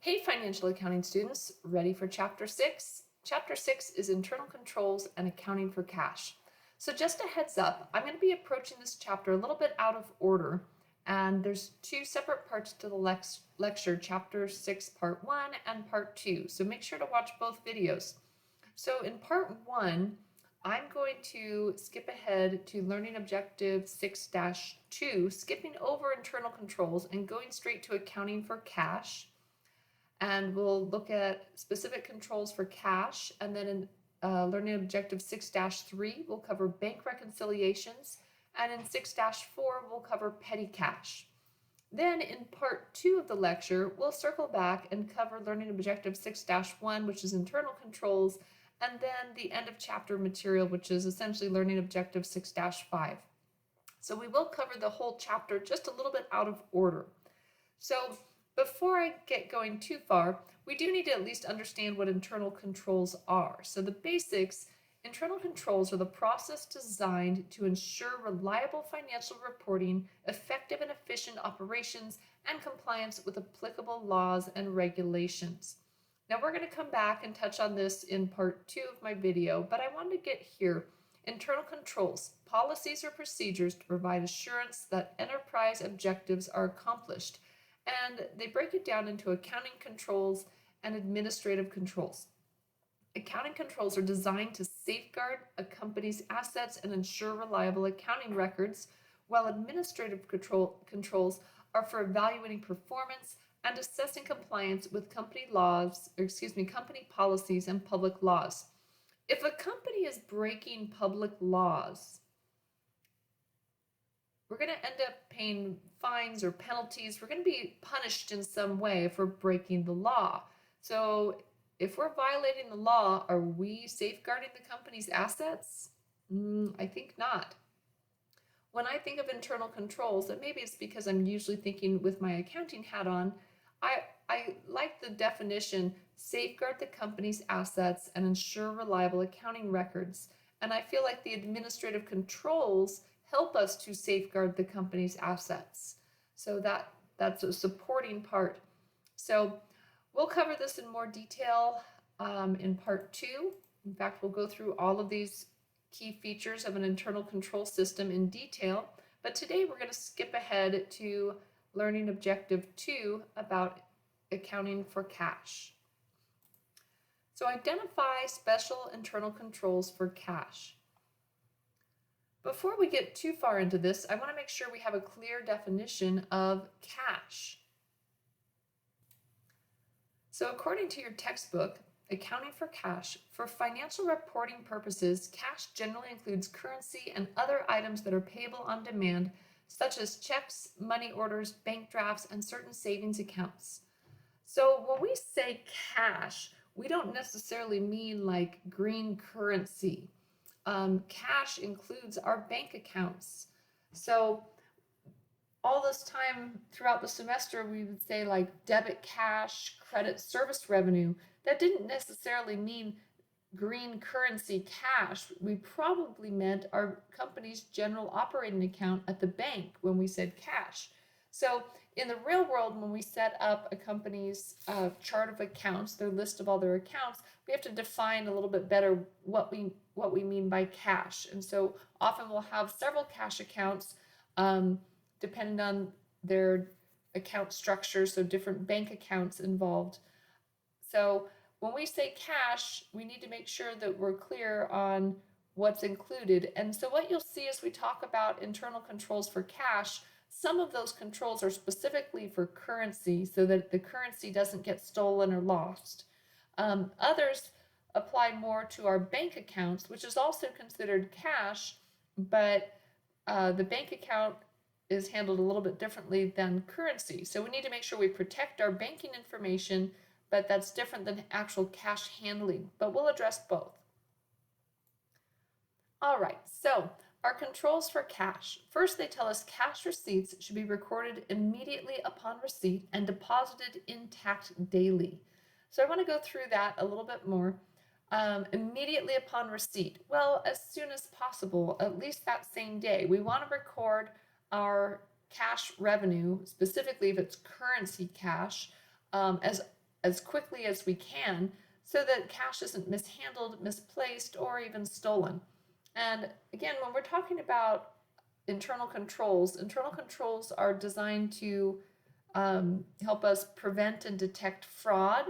Hey, financial accounting students, ready for Chapter 6? Chapter 6 is Internal Controls and Accounting for Cash. So just a heads up, I'm going to be approaching this chapter a little bit out of order, and there's two separate parts to the lecture, Chapter 6 Part 1 and Part 2, so make sure to watch both videos. So in Part 1, I'm going to skip ahead to Learning Objective 6-2, skipping over internal controls and going straight to Accounting for Cash. And we'll look at specific controls for cash, and then in Learning Objective 6-3, we'll cover bank reconciliations, and in 6-4, we'll cover petty cash. Then in Part 2 of the lecture, we'll circle back and cover Learning Objective 6-1, which is internal controls, and then the end of chapter material, which is essentially Learning Objective 6-5. So we will cover the whole chapter just a little bit out of order. So before I get going too far, we do need to at least understand what internal controls are. So the basics, internal controls are the process designed to ensure reliable financial reporting, effective and efficient operations, and compliance with applicable laws and regulations. Now we're going to come back and touch on this in part 2 of my video, but I wanted to get here. Internal controls, policies or procedures to provide assurance that enterprise objectives are accomplished. And they break it down into accounting controls and administrative controls. Accounting controls are designed to safeguard a company's assets and ensure reliable accounting records, while administrative controls are for evaluating performance and assessing compliance with company policies and public laws. If a company is breaking public laws, we're going to end up paying fines or penalties. We're going to be punished in some way if we're breaking the law. So if we're violating the law, are we safeguarding the company's assets? I think not. When I think of internal controls, and maybe it's because I'm usually thinking with my accounting hat on, I like the definition, safeguard the company's assets and ensure reliable accounting records. And I feel like the administrative controls help us to safeguard the company's assets. So that's a supporting part. So we'll cover this in more detail in part 2. In fact, we'll go through all of these key features of an internal control system in detail. But today we're going to skip ahead to Learning Objective 2 about accounting for cash. So identify special internal controls for cash. Before we get too far into this, I want to make sure we have a clear definition of cash. So according to your textbook, Accounting for Cash, for financial reporting purposes, cash generally includes currency and other items that are payable on demand, such as checks, money orders, bank drafts, and certain savings accounts. So when we say cash, we don't necessarily mean like green currency. Cash includes our bank accounts. So all this time throughout the semester, we would say like debit cash, credit service revenue. That didn't necessarily mean green currency cash. We probably meant our company's general operating account at the bank when we said cash. So in the real world, when we set up a company's chart of accounts, their list of all their accounts, we have to define a little bit better what we mean by cash. And so often we'll have several cash accounts depending on their account structure, so different bank accounts involved. So when we say cash, we need to make sure that we're clear on what's included. And so what you'll see as we talk about internal controls for cash, some of those controls are specifically for currency so that the currency doesn't get stolen or lost. Others apply more to our bank accounts, which is also considered cash, but the bank account is handled a little bit differently than currency. So we need to make sure we protect our banking information, but that's different than actual cash handling. But we'll address both. All right, so our controls for cash. First, they tell us cash receipts should be recorded immediately upon receipt and deposited intact daily. So I want to go through that a little bit more. Immediately upon receipt. Well, as soon as possible, at least that same day. We want to record our cash revenue, specifically if it's currency cash, as as quickly as we can so that cash isn't mishandled, misplaced, or even stolen. And again, when we're talking about internal controls are designed to help us prevent and detect fraud,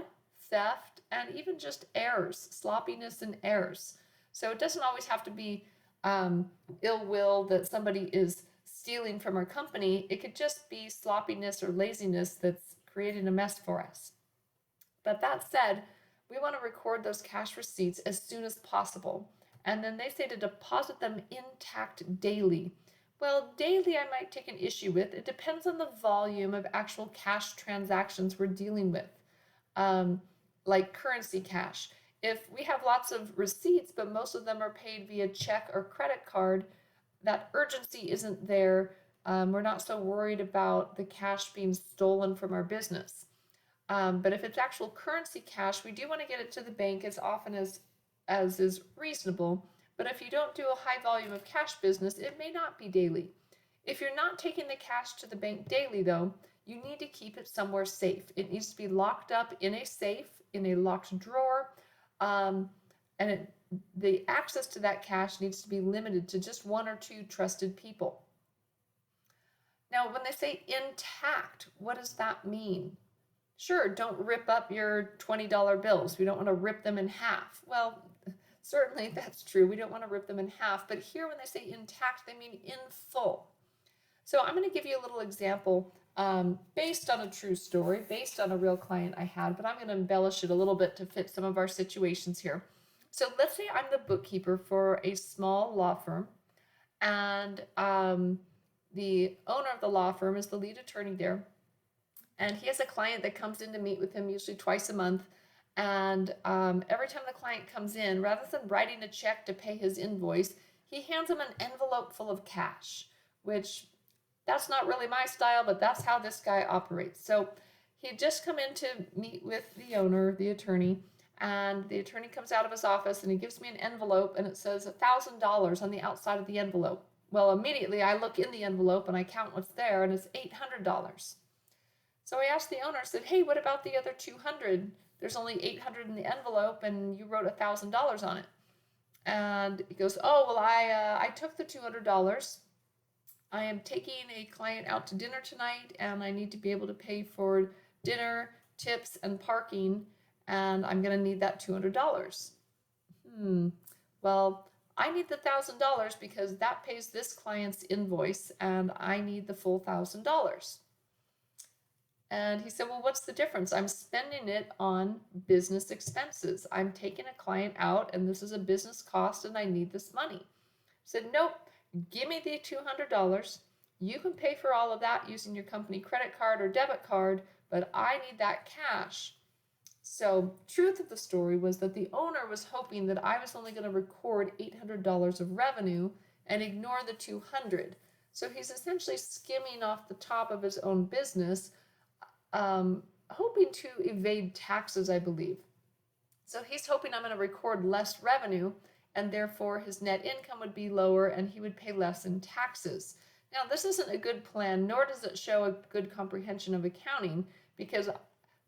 theft, and even just errors, sloppiness and errors. So it doesn't always have to be ill will that somebody is stealing from our company. It could just be sloppiness or laziness that's creating a mess for us. But that said, we want to record those cash receipts as soon as possible. And then they say to deposit them intact daily. Well, daily I might take an issue with. It depends on the volume of actual cash transactions we're dealing with, like currency cash. If we have lots of receipts, but most of them are paid via check or credit card, that urgency isn't there. We're not so worried about the cash being stolen from our business. But if it's actual currency cash, we do want to get it to the bank as often as is reasonable. But if you don't do a high volume of cash business, it may not be daily. If you're not taking the cash to the bank daily, though, you need to keep it somewhere safe. It needs to be locked up in a safe, in a locked drawer, and the access to that cash needs to be limited to just one or two trusted people. Now, when they say intact, what does that mean? Sure, don't rip up your $20 bills. We don't want to rip them in half. Well, certainly that's true. We don't want to rip them in half. But here when they say intact, they mean in full. So I'm going to give you a little example based on a true story, based on a real client I had, but I'm going to embellish it a little bit to fit some of our situations here. So let's say I'm the bookkeeper for a small law firm, and the owner of the law firm is the lead attorney there. And he has a client that comes in to meet with him usually twice a month. And every time the client comes in, rather than writing a check to pay his invoice, he hands him an envelope full of cash, which that's not really my style, but that's how this guy operates. So he had just come in to meet with the owner, the attorney, and the attorney comes out of his office and he gives me an envelope and it says $1,000 on the outside of the envelope. Well, immediately I look in the envelope and I count what's there, and it's $800. So I asked the owner, I said, hey, what about the other 200? There's only 800 in the envelope and you wrote $1,000 on it. And he goes, oh, well, I took the $200. I am taking a client out to dinner tonight and I need to be able to pay for dinner, tips, and parking, and I'm going to need that $200. Well, I need the $1,000 because that pays this client's invoice and I need the full $1,000. And he said, well, what's the difference? I'm spending it on business expenses. I'm taking a client out and this is a business cost and I need this money. I said, nope, give me the $200. You can pay for all of that using your company credit card or debit card, but I need that cash. So truth of the story was that the owner was hoping that I was only going to record $800 of revenue and ignore the $200. So he's essentially skimming off the top of his own business, hoping to evade taxes, I believe. So he's hoping I'm going to record less revenue and therefore his net income would be lower and he would pay less in taxes. Now, this isn't a good plan, nor does it show a good comprehension of accounting, because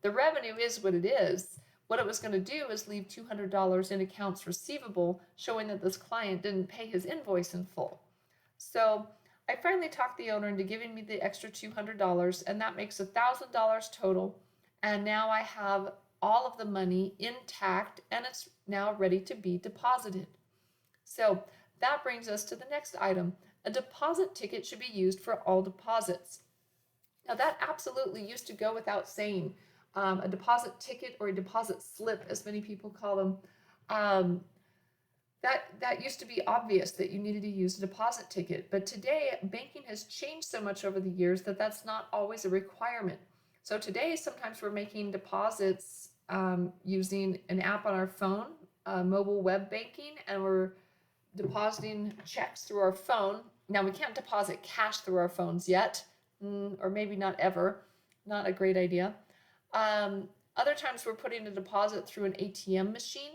the revenue is what it is. What it was going to do is leave $200 in accounts receivable, showing that this client didn't pay his invoice in full. So I finally talked the owner into giving me the extra $200, and that makes $1,000 total. And now I have all of the money intact, and it's now ready to be deposited. So that brings us to the next item. A deposit ticket should be used for all deposits. Now that absolutely used to go without saying. A deposit ticket, or a deposit slip, as many people call them, that used to be obvious that you needed to use a deposit ticket. But today, banking has changed so much over the years that that's not always a requirement. So today, sometimes we're making deposits using an app on our phone, mobile web banking, and we're depositing checks through our phone. Now, we can't deposit cash through our phones yet, or maybe not ever. Not a great idea. Other times we're putting a deposit through an ATM machine,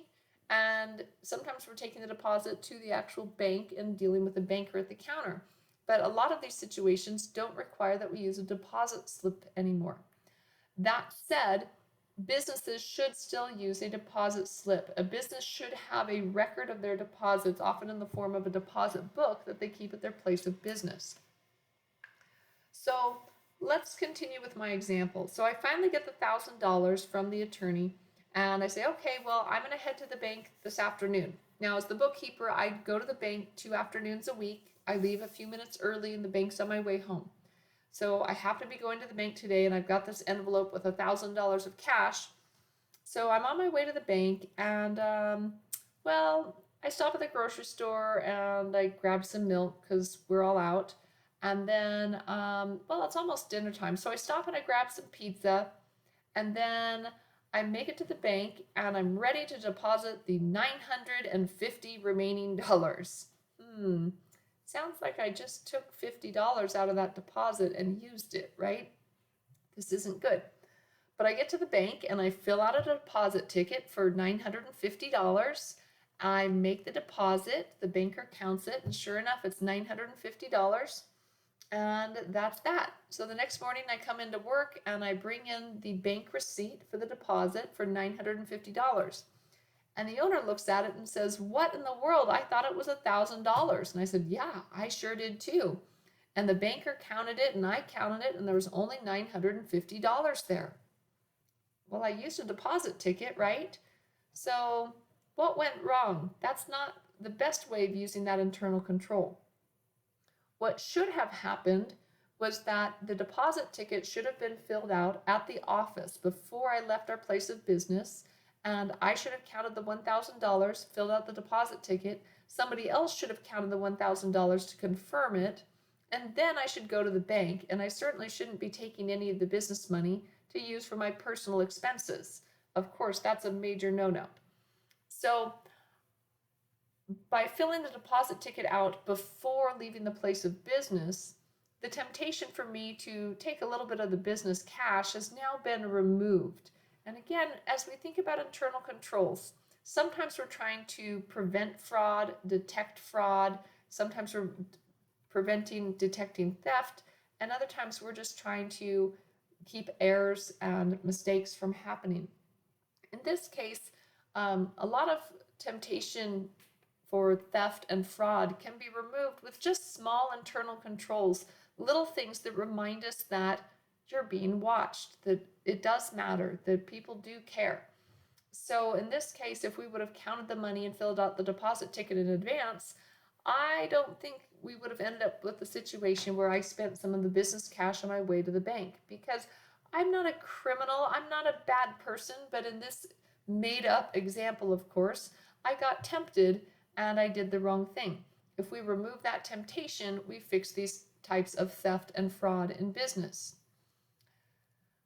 and sometimes we're taking the deposit to the actual bank and dealing with the banker at the counter. But a lot of these situations don't require that we use a deposit slip anymore. That said, businesses should still use a deposit slip. A business should have a record of their deposits, often in the form of a deposit book that they keep at their place of business. So let's continue with my example. So I finally get the $1,000 from the attorney, and I say, okay, well, I'm going to head to the bank this afternoon. Now, as the bookkeeper, I go to the bank 2 afternoons a week. I leave a few minutes early, and the bank's on my way home. So I happen to be going to the bank today, and I've got this envelope with $1,000 of cash. So I'm on my way to the bank, and well, I stop at the grocery store and I grab some milk because we're all out. And then, well, it's almost dinner time. So I stop and I grab some pizza, and then I make it to the bank and I'm ready to deposit the 950 remaining dollars. Sounds like I just took $50 out of that deposit and used it, right? This isn't good. But I get to the bank and I fill out a deposit ticket for $950. I make the deposit, the banker counts it, and sure enough, it's $950. And that's that. So the next morning I come into work and I bring in the bank receipt for the deposit for $950. And the owner looks at it and says, what in the world? I thought it was $1,000. And I said, yeah, I sure did too. And the banker counted it and I counted it, and there was only $950 there. Well, I used a deposit ticket, right? So what went wrong? That's not the best way of using that internal control. What should have happened was that the deposit ticket should have been filled out at the office before I left our place of business, and I should have counted the $1,000, filled out the deposit ticket. Somebody else should have counted the $1,000 to confirm it, and then I should go to the bank, and I certainly shouldn't be taking any of the business money to use for my personal expenses. Of course, that's a major no-no. So by filling the deposit ticket out before leaving the place of business, the temptation for me to take a little bit of the business cash has now been removed. And again, as we think about internal controls, sometimes we're trying to prevent fraud, detect fraud. Sometimes we're detecting theft. And other times we're just trying to keep errors and mistakes from happening. In this case, a lot of temptation for theft and fraud can be removed with just small internal controls, little things that remind us that you're being watched, that it does matter, that people do care. So in this case, if we would have counted the money and filled out the deposit ticket in advance, I don't think we would have ended up with a situation where I spent some of the business cash on my way to the bank, because I'm not a criminal, I'm not a bad person, but in this made up example, of course, I got tempted and I did the wrong thing. If we remove that temptation, we fix these types of theft and fraud in business.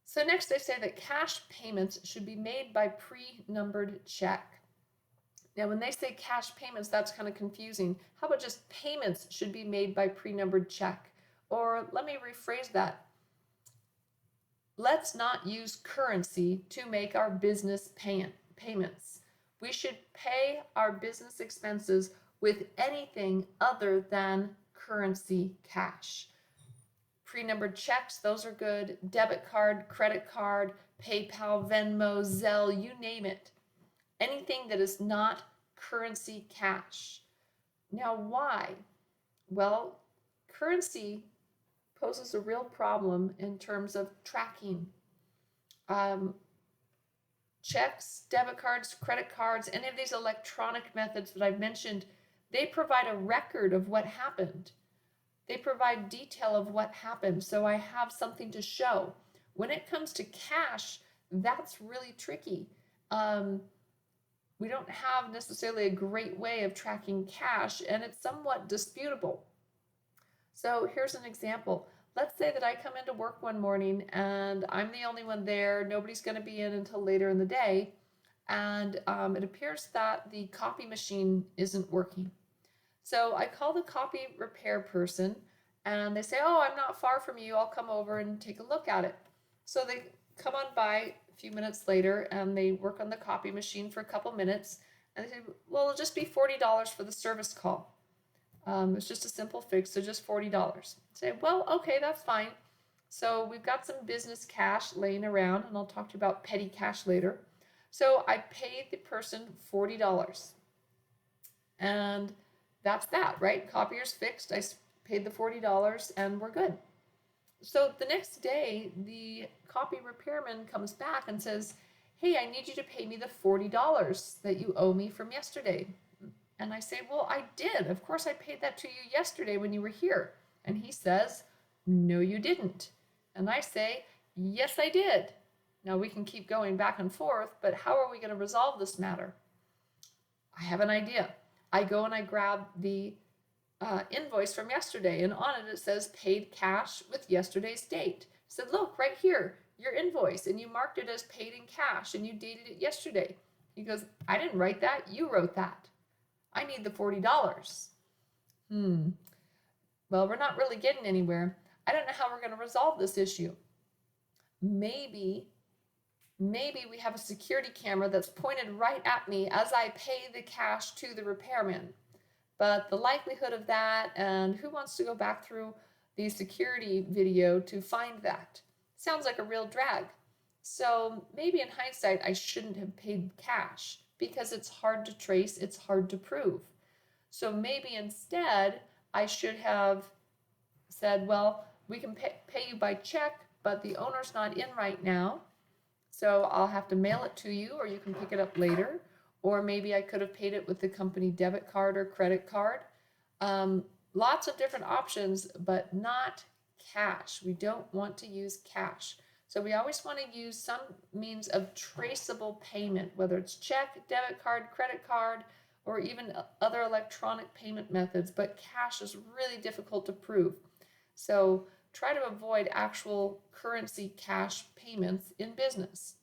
So next I say that cash payments should be made by pre-numbered check. Now when they say cash payments, that's kind of confusing. How about just payments should be made by pre-numbered check? Or let me rephrase that. Let's not use currency to make our business payments. We should pay our business expenses with anything other than currency cash. Pre-numbered checks, those are good. Debit card, credit card, PayPal, Venmo, Zelle, you name it. Anything that is not currency cash. Now, why? Well, currency poses a real problem in terms of tracking. Checks, debit cards, credit cards, any of these electronic methods that I've mentioned, they provide a record of what happened. They provide detail of what happened, so I have something to show. When it comes to cash, that's really tricky. We don't have necessarily a great way of tracking cash, and it's somewhat disputable. So here's an example. Let's say that I come into work one morning and I'm the only one there. Nobody's going to be in until later in the day. And it appears that the copy machine isn't working. So I call the copy repair person and they say, oh, I'm not far from you. I'll come over and take a look at it. So they come on by a few minutes later and they work on the copy machine for a couple minutes. And they say, well, it'll just be $40 for the service call. It's just a simple fix, so just $40. Say, well, okay, that's fine. So we've got some business cash laying around, and I'll talk to you about petty cash later. So I paid the person $40, and that's that, right? Copier's fixed. I paid the $40, and we're good. So the next day, the copy repairman comes back and says, hey, I need you to pay me the $40 that you owe me from yesterday. And I say, well, I did. Of course, I paid that to you yesterday when you were here. And he says, no, you didn't. And I say, yes, I did. Now we can keep going back and forth, but how are we going to resolve this matter? I have an idea. I go and I grab the invoice from yesterday, and on it says paid cash with yesterday's date. I said, look, right here, your invoice, and you marked it as paid in cash, and you dated it yesterday. He goes, I didn't write that. You wrote that. I need the $40. Well, we're not really getting anywhere. I don't know how we're going to resolve this issue. Maybe we have a security camera that's pointed right at me as I pay the cash to the repairman. But the likelihood of that, and who wants to go back through the security video to find that? Sounds like a real drag. So maybe in hindsight, I shouldn't have paid cash because it's hard to trace, it's hard to prove. So maybe instead, I should have said, well, we can pay you by check, but the owner's not in right now. So I'll have to mail it to you, or you can pick it up later. Or maybe I could have paid it with the company debit card or credit card. Lots of different options, but not cash. We don't want to use cash. So we always want to use some means of traceable payment, whether it's check, debit card, credit card, or even other electronic payment methods. But cash is really difficult to prove. So try to avoid actual currency cash payments in business.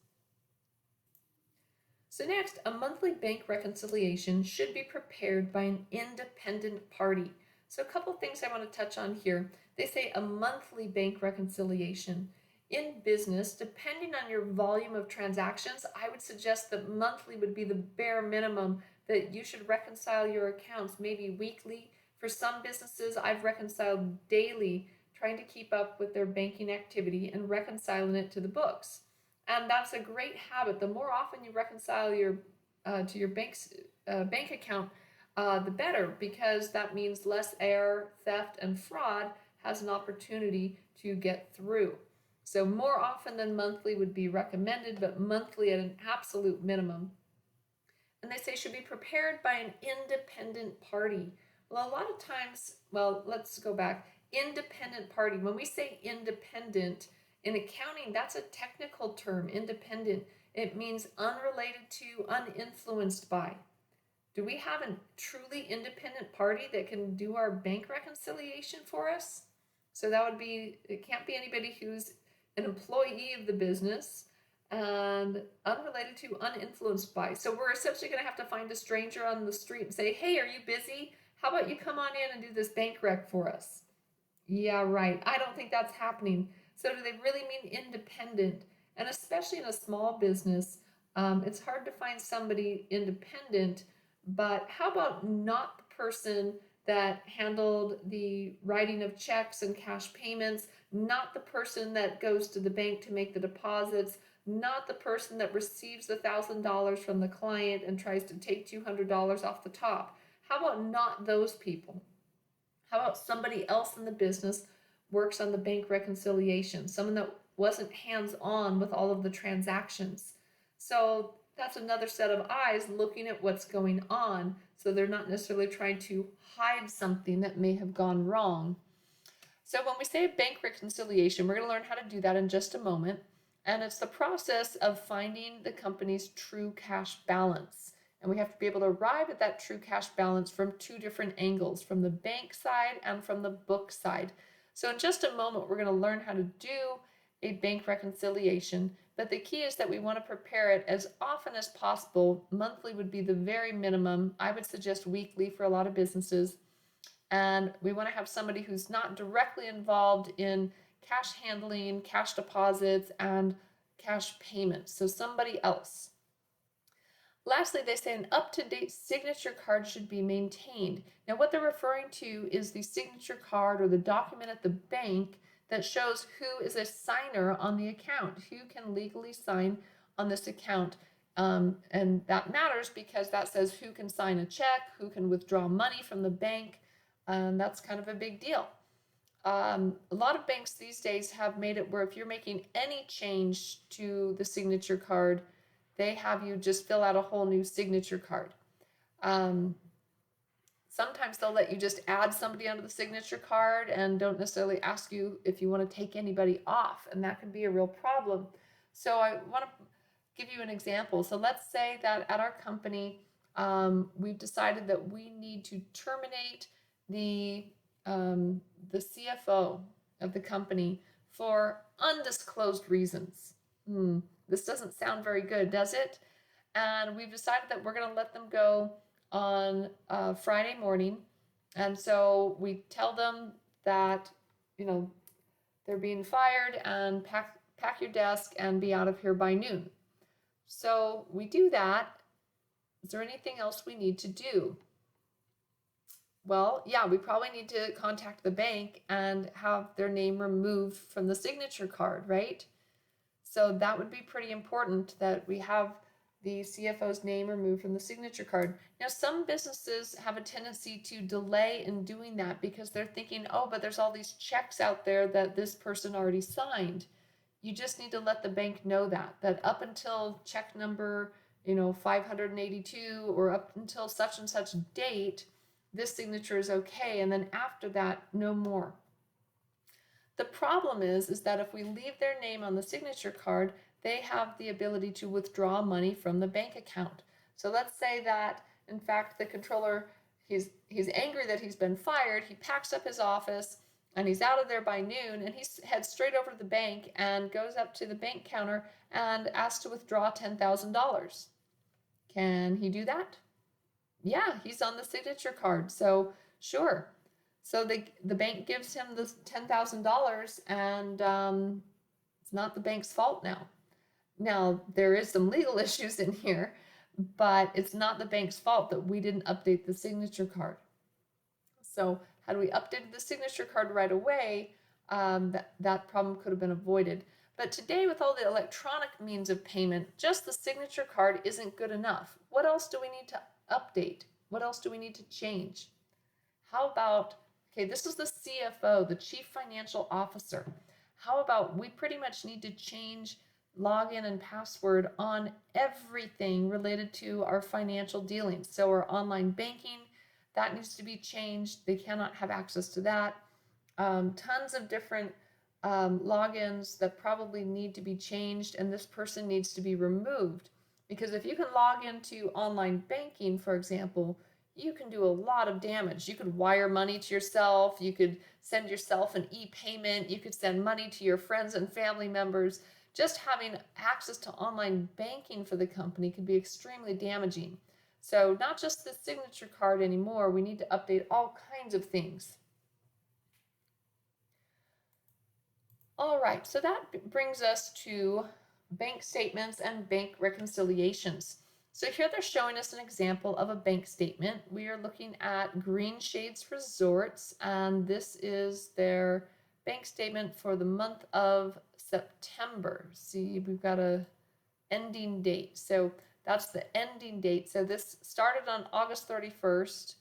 So next, a monthly bank reconciliation should be prepared by an independent party. So a couple things I want to touch on here. They say a monthly bank reconciliation. In business, depending on your volume of transactions, I would suggest that monthly would be the bare minimum that you should reconcile your accounts, maybe weekly. For some businesses, I've reconciled daily, trying to keep up with their banking activity and reconciling it to the books. And that's a great habit. The more often you reconcile your to your bank account, the better, because that means less error, theft, and fraud has an opportunity to get through. So more often than monthly would be recommended, but monthly at an absolute minimum. And they say should be prepared by an independent party. Well, a lot of times, well, let's go back. Independent party. When we say independent, in accounting, that's a technical term, independent. It means unrelated to, uninfluenced by. Do we have a truly independent party that can do our bank reconciliation for us? So that would be, it can't be anybody who's an employee of the business and unrelated to, uninfluenced by. So we're essentially going to have to find a stranger on the street and say, hey, are you busy? How about you come on in and do this bank rec for us? Yeah, right. I don't think that's happening. So do they really mean independent? And especially in a small business, it's hard to find somebody independent, but how about not the person that handled the writing of checks and cash payments, not the person that goes to the bank to make the deposits, not the person that receives the $1,000 from the client and tries to take $200 off the top. How about not those people? How about somebody else in the business works on the bank reconciliation, someone that wasn't hands-on with all of the transactions? So that's another set of eyes looking at what's going on, so they're not necessarily trying to hide something that may have gone wrong. So when we say bank reconciliation, we're going to learn how to do that in just a moment. And it's the process of finding the company's true cash balance. And we have to be able to arrive at that true cash balance from two different angles, from the bank side and from the book side. So in just a moment, we're going to learn how to do a bank reconciliation. But the key is that we want to prepare it as often as possible. Monthly would be the very minimum. I would suggest weekly for a lot of businesses. And we want to have somebody who's not directly involved in cash handling, cash deposits, and cash payments. So somebody else. Lastly, they say an up-to-date signature card should be maintained. Now, what they're referring to is the signature card or the document at the bank that shows who is a signer on the account, who can legally sign on this account. And that matters because that says who can sign a check, who can withdraw money from the bank. That's kind of a big deal. A lot of banks these days have made it where if you're making any change to the signature card, they have you just fill out a whole new signature card. Sometimes they'll let you just add somebody onto the signature card and don't necessarily ask you if you want to take anybody off, and that can be a real problem. So I want to give you an example. So let's say that at our company, we've decided that we need to terminate the CFO of the company for undisclosed reasons. This doesn't sound very good, does it? And we've decided that we're going to let them go on Friday morning. And so we tell them that, they're being fired and pack your desk and be out of here by noon. So we do that. Is there anything else we need to do? Well, yeah, we probably need to contact the bank and have their name removed from the signature card, right? So that would be pretty important that we have the CFO's name removed from the signature card. Now, some businesses have a tendency to delay in doing that because they're thinking, oh, but there's all these checks out there that this person already signed. You just need to let the bank know that up until check number, 582 or up until such and such date, this signature is okay. And then after that, no more. The problem is that if we leave their name on the signature card, they have the ability to withdraw money from the bank account. So let's say that, in fact, the controller, he's angry that he's been fired. He packs up his office and he's out of there by noon, and he heads straight over to the bank and goes up to the bank counter and asks to withdraw $10,000. Can he do that? Yeah, he's on the signature card, so sure. So the bank gives him the $10,000, and it's not the bank's fault now. Now, there is some legal issues in here, but it's not the bank's fault that we didn't update the signature card. So had we updated the signature card right away, that problem could have been avoided. But today, with all the electronic means of payment, just the signature card isn't good enough. What else do we need to update? What else do we need to change? How about, okay, this is the CFO, the Chief Financial Officer. How about we pretty much need to change login and password on everything related to our financial dealings. So our online banking, that needs to be changed. They cannot have access to that. Tons of different logins that probably need to be changed, and this person needs to be removed. Because if you can log into online banking, for example, you can do a lot of damage. You could wire money to yourself. You could send yourself an e-payment. You could send money to your friends and family members. Just having access to online banking for the company could be extremely damaging. So not just the signature card anymore, we need to update all kinds of things. All right, so that brings us to bank statements and bank reconciliations. So here they're showing us an example of a bank statement. We are looking at Green Shades Resorts, and this is their bank statement for the month of September. See, we've got a ending date. So that's the ending date. So this started on August 31st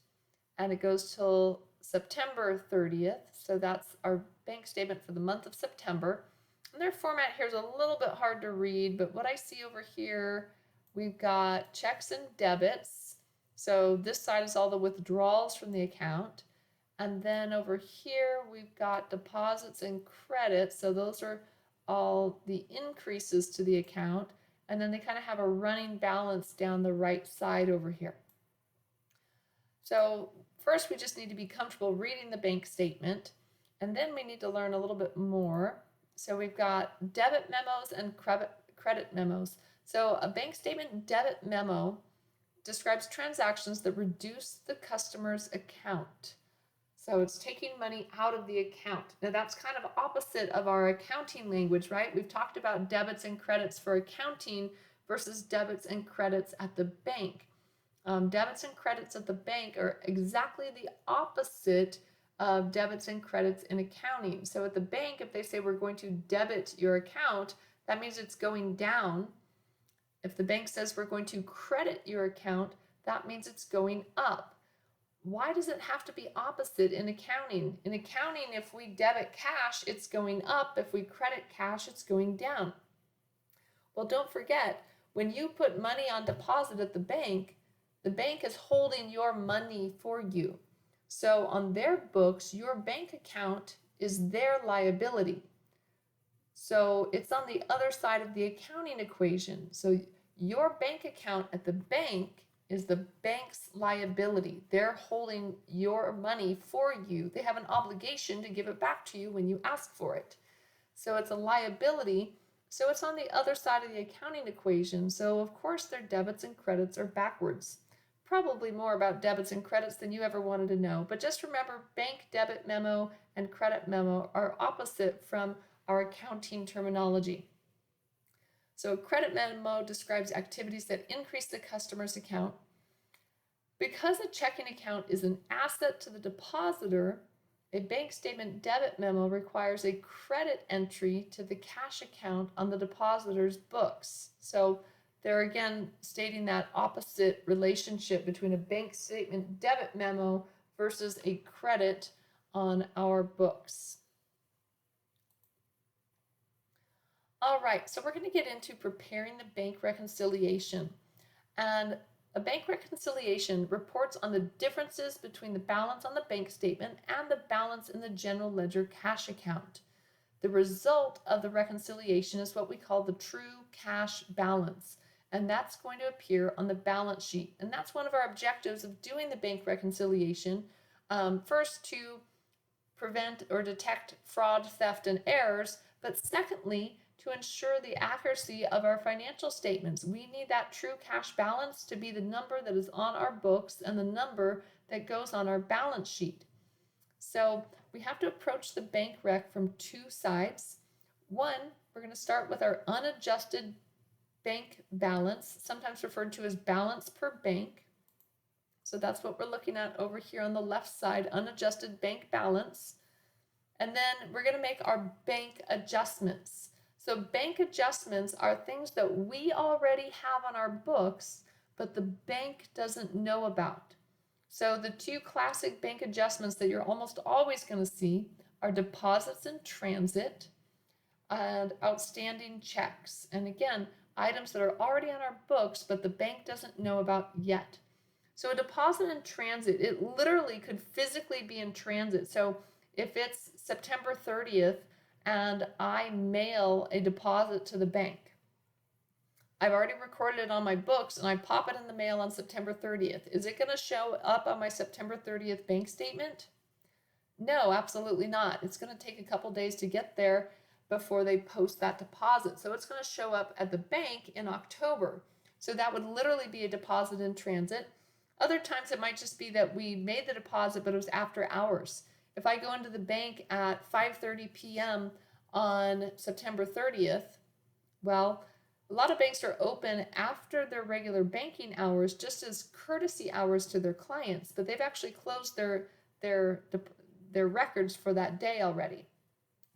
and it goes till September 30th. So that's our bank statement for the month of September. And their format here is a little bit hard to read, but what I see over here, we've got checks and debits. So this side is all the withdrawals from the account. And then over here, we've got deposits and credits. So those are all the increases to the account. And then they kind of have a running balance down the right side over here. So first, we just need to be comfortable reading the bank statement. And then we need to learn a little bit more. So we've got debit memos and credit memos. So a bank statement debit memo describes transactions that reduce the customer's account. So it's taking money out of the account. Now that's kind of opposite of our accounting language, right? We've talked about debits and credits for accounting versus debits and credits at the bank. Debits and credits at the bank are exactly the opposite of debits and credits in accounting. So at the bank, if they say we're going to debit your account, that means it's going down. If the bank says we're going to credit your account, that means it's going up. Why does it have to be opposite in accounting? In accounting, if we debit cash, it's going up. If we credit cash, it's going down. Well, don't forget, when you put money on deposit at the bank is holding your money for you. So on their books, your bank account is their liability. So it's on the other side of the accounting equation. So your bank account at the bank is the bank's liability. They're holding your money for you. They have an obligation to give it back to you when you ask for it. So it's a liability. So it's on the other side of the accounting equation. So of course their debits and credits are backwards. Probably more about debits and credits than you ever wanted to know. But just remember, bank debit memo and credit memo are opposite from our accounting terminology. So a credit memo describes activities that increase the customer's account. Because a checking account is an asset to the depositor, a bank statement debit memo requires a credit entry to the cash account on the depositor's books. So they're again stating that opposite relationship between a bank statement debit memo versus a credit on our books. All right, so we're going to get into preparing the bank reconciliation. And a bank reconciliation reports on the differences between the balance on the bank statement and the balance in the general ledger cash account. The result of the reconciliation is what we call the true cash balance, and that's going to appear on the balance sheet. And that's one of our objectives of doing the bank reconciliation. First, to prevent or detect fraud, theft, and errors, but secondly, to ensure the accuracy of our financial statements. We need that true cash balance to be the number that is on our books and the number that goes on our balance sheet. So we have to approach the bank rec from two sides. One, we're going to start with our unadjusted bank balance, sometimes referred to as balance per bank. So that's what we're looking at over here on the left side, unadjusted bank balance. And then we're going to make our bank adjustments. So bank adjustments are things that we already have on our books, but the bank doesn't know about. So the two classic bank adjustments that you're almost always going to see are deposits in transit and outstanding checks. And again, items that are already on our books, but the bank doesn't know about yet. So a deposit in transit, it literally could physically be in transit. So if it's September 30th, and I mail a deposit to the bank, I've already recorded it on my books and I pop it in the mail on September 30th. Is it going to show up on my September 30th bank statement? No, absolutely not. It's going to take a couple days to get there before they post that deposit. So it's going to show up at the bank in October. So that would literally be a deposit in transit. Other times it might just be that we made the deposit, but it was after hours. If I go into the bank at 5:30 p.m. on September 30th, well, a lot of banks are open after their regular banking hours, just as courtesy hours to their clients, but they've actually closed their records for that day already.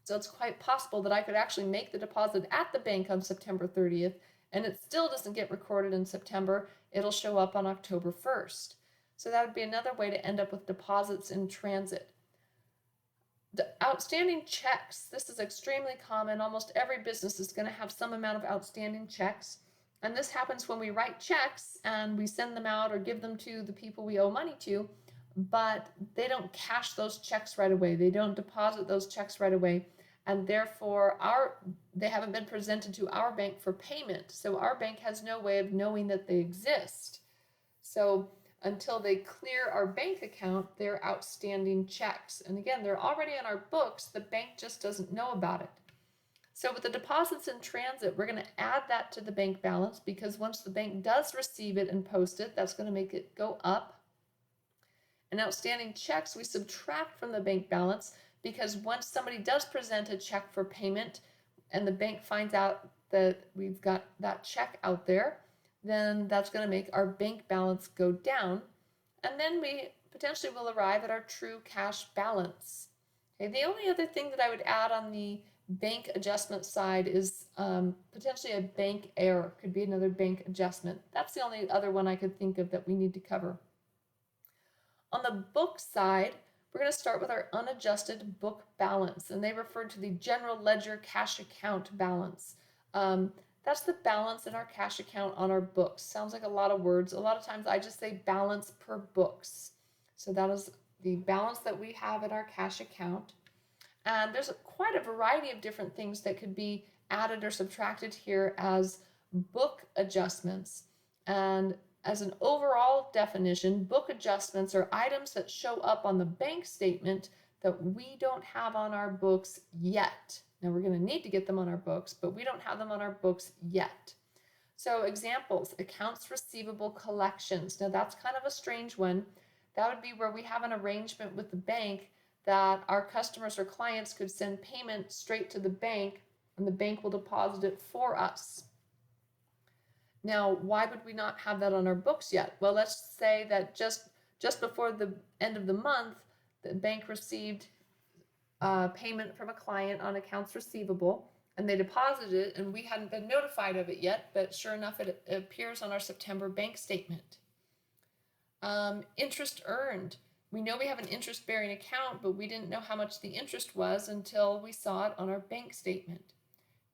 So it's quite possible that I could actually make the deposit at the bank on September 30th, and it still doesn't get recorded in September. It'll show up on October 1st. So that would be another way to end up with deposits in transit. The outstanding checks, this is extremely common. Almost every business is going to have some amount of outstanding checks. And this happens when we write checks and we send them out or give them to the people we owe money to, but they don't cash those checks right away. They don't deposit those checks right away. And therefore, they haven't been presented to our bank for payment. So our bank has no way of knowing that they exist. So until they clear our bank account, they're outstanding checks. And again, they're already on our books. The bank just doesn't know about it. So with the deposits in transit, we're going to add that to the bank balance because once the bank does receive it and post it, that's going to make it go up. And outstanding checks, we subtract from the bank balance because once somebody does present a check for payment and the bank finds out that we've got that check out there, then that's going to make our bank balance go down. And then we potentially we'll arrive at our true cash balance. Okay, the only other thing that I would add on the bank adjustment side is potentially a bank error. Could be another bank adjustment. That's the only other one I could think of that we need to cover. On the book side, we're going to start with our unadjusted book balance, and they refer to the general ledger cash account balance. That's the balance in our cash account on our books. Sounds like a lot of words. A lot of times I just say balance per books. So that is the balance that we have in our cash account. And there's quite a variety of different things that could be added or subtracted here as book adjustments. And as an overall definition, book adjustments are items that show up on the bank statement that we don't have on our books yet. Now we're going to need to get them on our books, but we don't have them on our books yet. So examples, accounts receivable collections. Now that's kind of a strange one. That would be where we have an arrangement with the bank that our customers or clients could send payment straight to the bank and the bank will deposit it for us. Now, why would we not have that on our books yet? Well, let's say that just before the end of the month, the bank received payment from a client on accounts receivable, and they deposited it, and we hadn't been notified of it yet, but sure enough, it appears on our September bank statement. Interest earned. We know we have an interest-bearing account, but we didn't know how much the interest was until we saw it on our bank statement.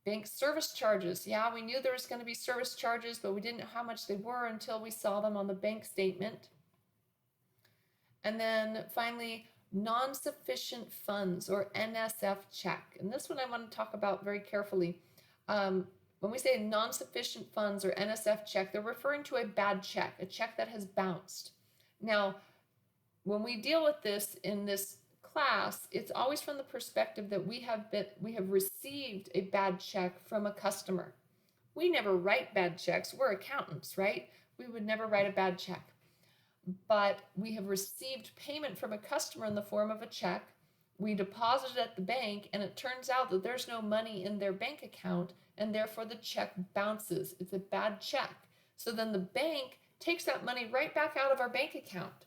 Bank service charges. Yeah, we knew there was going to be service charges, but we didn't know how much they were until we saw them on the bank statement. And then finally, non-sufficient funds, or NSF check. And this one I want to talk about very carefully. When we say non-sufficient funds or NSF check, they're referring to a bad check, a check that has bounced. Now, when we deal with this in this class, it's always from the perspective that we have received a bad check from a customer. We never write bad checks. We're accountants, right? We would never write a bad check. But we have received payment from a customer in the form of a check. We deposit it at the bank, and it turns out that there's no money in their bank account, and therefore the check bounces. It's a bad check. So then the bank takes that money right back out of our bank account,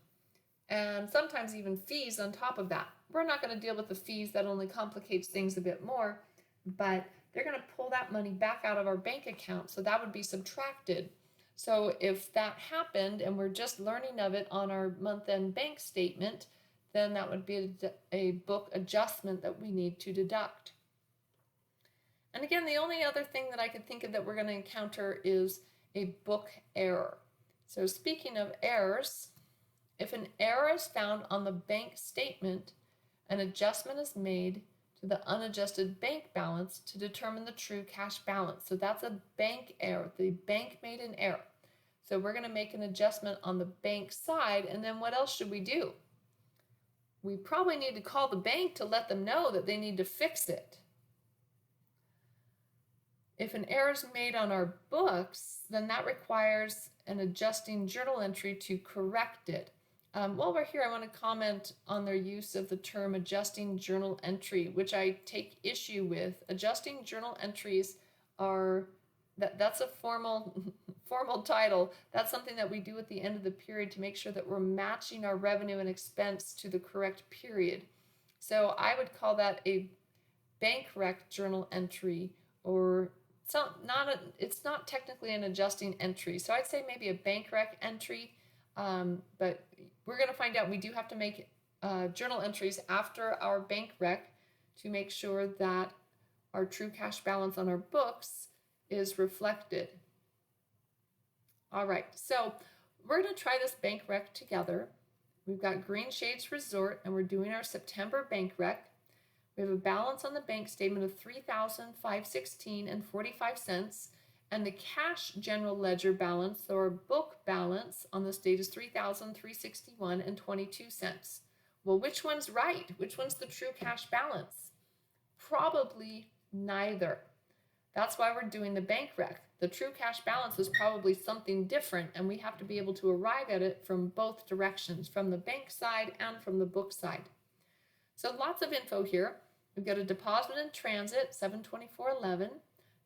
and sometimes even fees on top of that. We're not going to deal with the fees. That only complicates things a bit more, but they're going to pull that money back out of our bank account, so that would be subtracted. So if that happened and we're just learning of it on our month-end bank statement, then that would be a book adjustment that we need to deduct. And again, the only other thing that I could think of that we're going to encounter is a book error. So speaking of errors, if an error is found on the bank statement, an adjustment is made to the unadjusted bank balance to determine the true cash balance. So that's a bank error. The bank made an error. So we're going to make an adjustment on the bank side, and then what else should we do? We probably need to call the bank to let them know that they need to fix it. If an error is made on our books, then that requires an adjusting journal entry to correct it. While we're here, I want to comment on their use of the term adjusting journal entry, which I take issue with. Adjusting journal entries are, that's a formal title. That's something that we do at the end of the period to make sure that we're matching our revenue and expense to the correct period. So I would call that a bank rec journal entry, or it's not technically an adjusting entry. So I'd say maybe a bank rec entry, but we're going to find out. We do have to make journal entries after our bank rec to make sure that our true cash balance on our books is reflected. All right, so we're going to try this bank rec together. We've got Green Shades Resort, and we're doing our September bank rec. We have a balance on the bank statement of $3,516.45, and the cash general ledger balance, or book balance, on this date is $3,361.22. Well, which one's right? Which one's the true cash balance? Probably neither. That's why we're doing the bank rec. The true cash balance is probably something different, and we have to be able to arrive at it from both directions, from the bank side and from the book side. So lots of info here. We've got a deposit in transit, $724.11.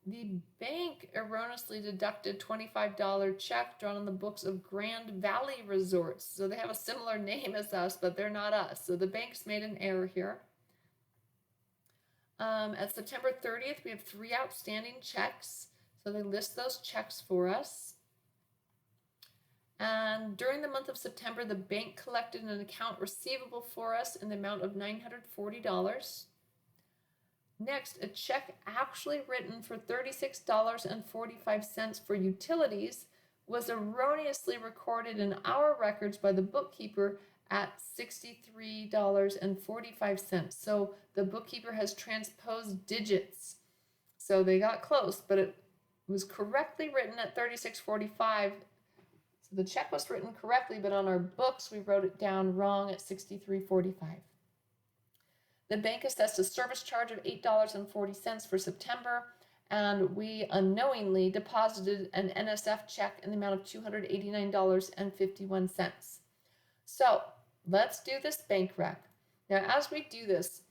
The bank erroneously deducted $25 check drawn on the books of Grand Valley Resorts. So they have a similar name as us, but they're not us. So the bank's made an error here. At September 30th, we have 3 outstanding checks. So they list those checks for us. And during the month of September, the bank collected an account receivable for us in the amount of $940. Next, a check actually written for $36.45 for utilities was erroneously recorded in our records by the bookkeeper at $63.45. So the bookkeeper has transposed digits. So they got close, but it was correctly written at $36.45. So the check was written correctly, but on our books we wrote it down wrong at $63.45. The bank assessed a service charge of $8.40 for September, and we unknowingly deposited an NSF check in the amount of $289.51. So let's do this bank rec. Now, as we do this,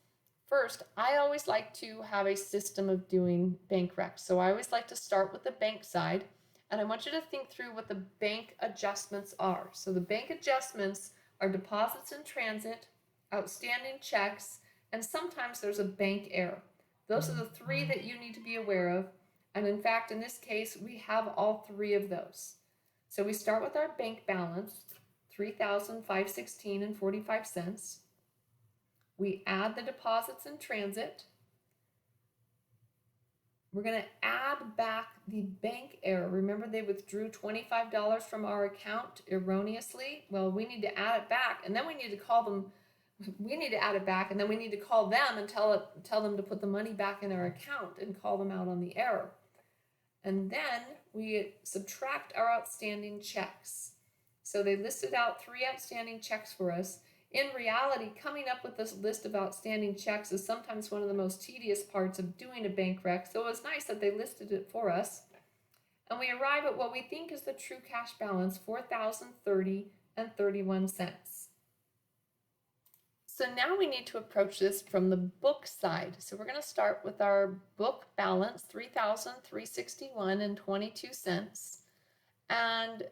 first, I always like to have a system of doing bank recs. So I always like to start with the bank side, and I want you to think through what the bank adjustments are. So the bank adjustments are deposits in transit, outstanding checks, and sometimes there's a bank error. Those are the 3 that you need to be aware of. And in fact, in this case, we have all 3 of those. So we start with our bank balance, $3,516.45. We add the deposits in transit. We're going to add back the bank error. Remember, they withdrew $25 from our account erroneously? Well, we need to add it back, and then we need to call them. We need to add it back, and then we need to call them and tell them to put the money back in our account and call them out on the error. And then we subtract our outstanding checks. So they listed out 3 outstanding checks for us. In reality, coming up with this list of outstanding checks is sometimes one of the most tedious parts of doing a bank rec, so it was nice that they listed it for us. And we arrive at what we think is the true cash balance, $4,030.31. So now we need to approach this from the book side. So we're going to start with our book balance, $3,361.22. And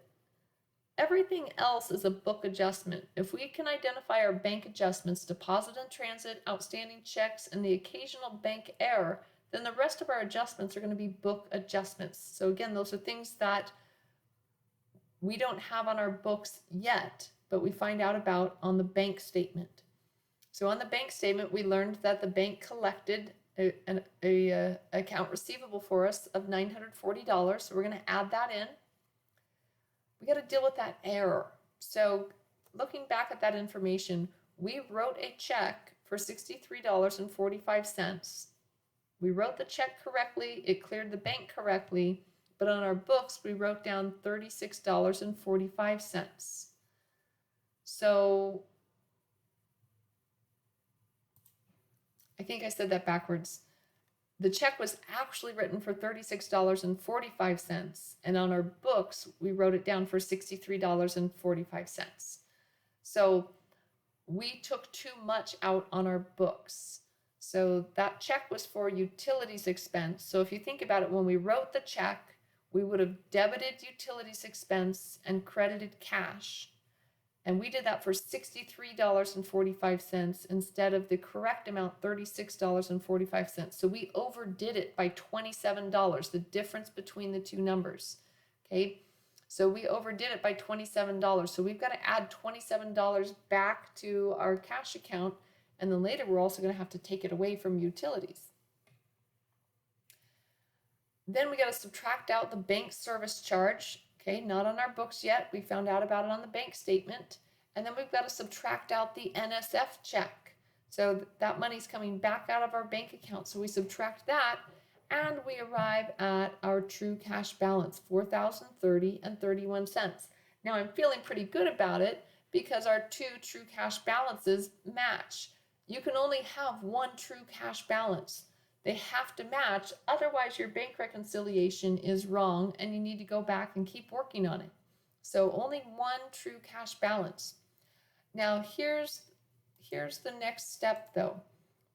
everything else is a book adjustment. If we can identify our bank adjustments, deposit in transit, outstanding checks, and the occasional bank error, then the rest of our adjustments are going to be book adjustments. So again, those are things that we don't have on our books yet, but we find out about on the bank statement. So on the bank statement, we learned that the bank collected an account receivable for us of $940. So we're going to add that in. We got to deal with that error. So looking back at that information, we wrote a check for $63.45. We wrote the check correctly. It cleared the bank correctly. But on our books, we wrote down $36.45. So I think I said that backwards. The check was actually written for $36.45, and on our books, we wrote it down for $63.45. So we took too much out on our books. So that check was for utilities expense. So if you think about it, when we wrote the check, we would have debited utilities expense and credited cash. And we did that for $63.45 instead of the correct amount, $36.45. So we overdid it by $27, the difference between the 2 numbers. Okay, so we overdid it by $27. So we've got to add $27 back to our cash account. And then later we're also going to have to take it away from utilities. Then we got to subtract out the bank service charge. Okay, not on our books yet. We found out about it on the bank statement. And then we've got to subtract out the NSF check. So that money's coming back out of our bank account. So we subtract that, and we arrive at our true cash balance, $4,030.31. Now I'm feeling pretty good about it because our 2 true cash balances match. You can only have 1 true cash balance. They have to match, otherwise your bank reconciliation is wrong and you need to go back and keep working on it. So only 1 true cash balance. Now here's the next step though.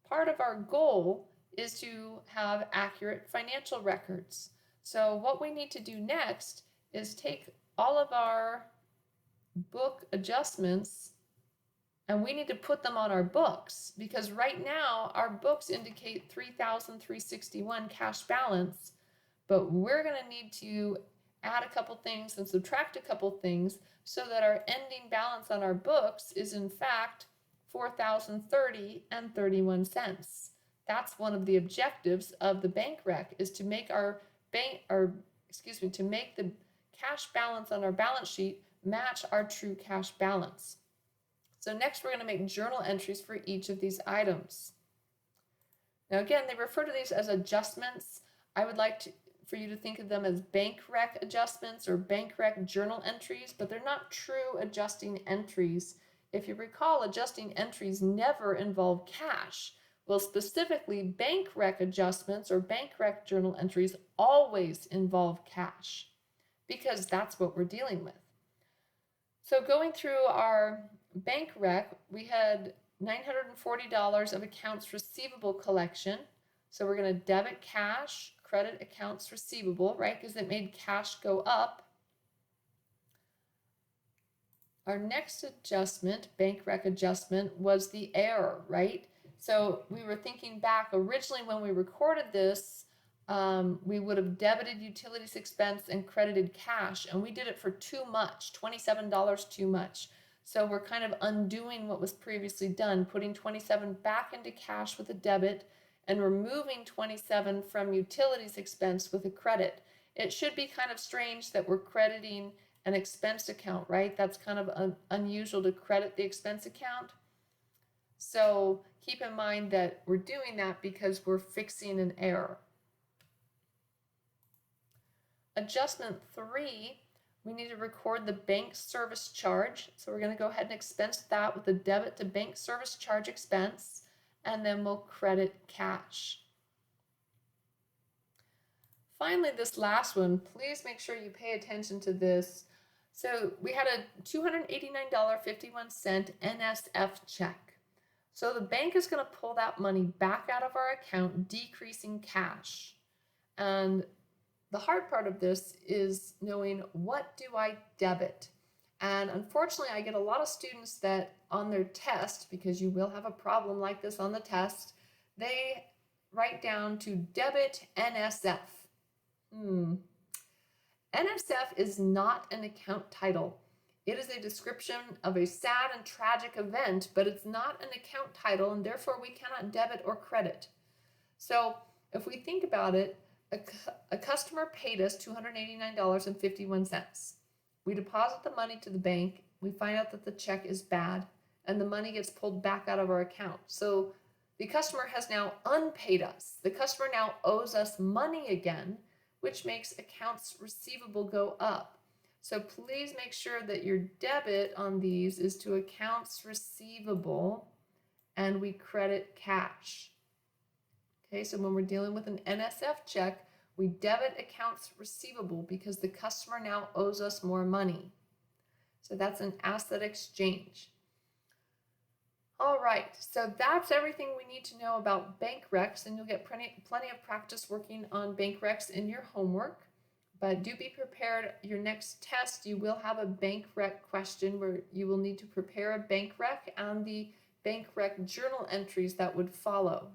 Part of our goal is to have accurate financial records. So what we need to do next is take all of our book adjustments and we need to put them on our books, because right now our books indicate $3,361 cash balance, but we're going to need to add a couple things and subtract a couple things so that our ending balance on our books is in fact $4,030.31. That's one of the objectives of the bank rec, is to make to make the cash balance on our balance sheet match our true cash balance. So next we're going to make journal entries for each of these items. Now again, they refer to these as adjustments. I would like for you to think of them as bank rec adjustments or bank rec journal entries, but they're not true adjusting entries. If you recall, adjusting entries never involve cash. Well, specifically, bank rec adjustments or bank rec journal entries always involve cash, because that's what we're dealing with. So going through our bank rec, we had $940 of accounts receivable collection. So we're going to debit cash, credit accounts receivable, right? Because it made cash go up. Our next adjustment, bank rec adjustment, was the error, right? So we were thinking back originally when we recorded this, we would have debited utilities expense and credited cash, and we did it for too much, $27 too much. So we're kind of undoing what was previously done, putting $27 back into cash with a debit and removing $27 from utilities expense with a credit. It should be kind of strange that we're crediting an expense account, right? That's kind of unusual to credit the expense account. So keep in mind that we're doing that because we're fixing an error. Adjustment 3, we need to record the bank service charge. So we're going to go ahead and expense that with a debit to bank service charge expense, and then we'll credit cash. Finally, this last one, please make sure you pay attention to this. So we had a $289.51 NSF check. So the bank is going to pull that money back out of our account, decreasing cash. And the hard part of this is knowing, what do I debit? And unfortunately, I get a lot of students that on their test, because you will have a problem like this on the test, they write down to debit NSF. NSF is not an account title. It is a description of a sad and tragic event, but it's not an account title, and therefore we cannot debit or credit. So if we think about it, a customer paid us $289.51. We deposit the money to the bank. We find out that the check is bad, and the money gets pulled back out of our account. So the customer has now unpaid us. The customer now owes us money again, which makes accounts receivable go up. So please make sure that your debit on these is to accounts receivable, and we credit cash. Okay, so when we're dealing with an NSF check, we debit accounts receivable because the customer now owes us more money. So that's an asset exchange. All right, so that's everything we need to know about bank recs, and you'll get plenty of practice working on bank recs in your homework. But do be prepared. Your next test, you will have a bank rec question where you will need to prepare a bank rec and the bank rec journal entries that would follow.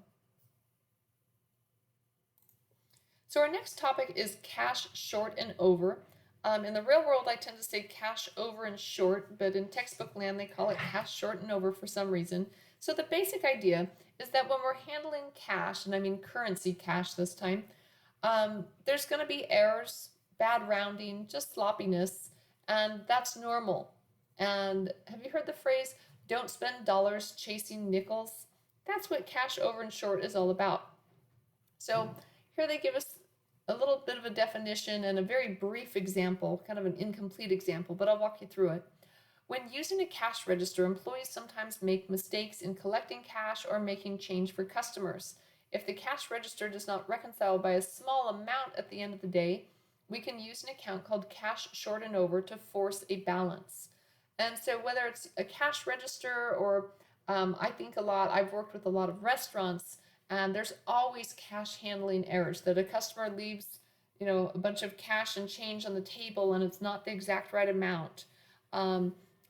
So our next topic is cash short and over. In the real world, I tend to say cash over and short, but in textbook land, they call it cash short and over for some reason. So the basic idea is that when we're handling cash, and I mean currency cash this time, there's going to be errors, bad rounding, just sloppiness, and that's normal. And have you heard the phrase, don't spend dollars chasing nickels? That's what cash over and short is all about. So here they give us a little bit of a definition and a very brief example, kind of an incomplete example, but I'll walk you through it. When using a cash register, employees sometimes make mistakes in collecting cash or making change for customers. If the cash register does not reconcile by a small amount at the end of the day, we can use an account called cash short and over to force a balance. And so whether it's a cash register or I've worked with a lot of restaurants, And there's always cash handling errors that a customer leaves, a bunch of cash and change on the table and it's not the exact right amount.